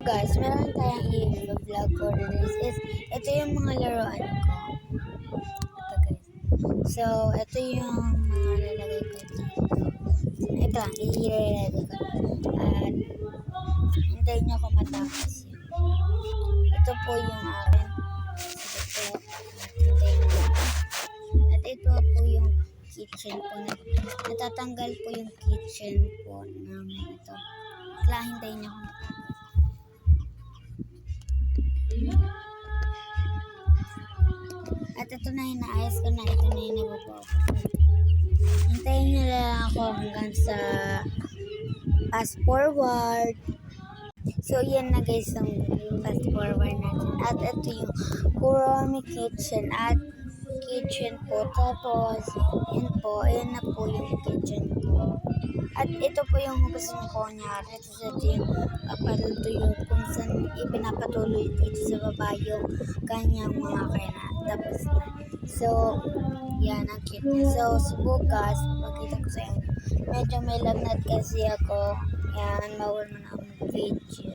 guys, meron tayong i-vlog for this is, ito yung mga laruan ko. Ito guys. So, ito yung mga lalagay ko dito. Ito, i-ready ko. At, hintayin nyo ako matapos yun. Ito po yung akin. Sige po. At hintayin nyo. At ito po yung kitchen po na. Natatanggal po yung kitchen po namin ito. Kaya hintayin nyo ako matapos. At ito na yung naayos ko na. Ito na yung nabubuo ko. Hintayin nyo lang ako hanggang sa fast forward. So, yan na guys ang fast forward natin. At ito yung Kuromi kitchen. At kitchen po. Tapos, yun po. Ayan na po yung kitchen ko. At ito po yung hugasan ko niya. Ito yung papatuloy kung saan ipinapatuloy dito sa baba yung kanyang mga kaya. Tapos, so, yan ang cute niya. So, bukas, pagkita ko sa inyo, medyo may lagnat kasi ako. Yan, mawala na ang video.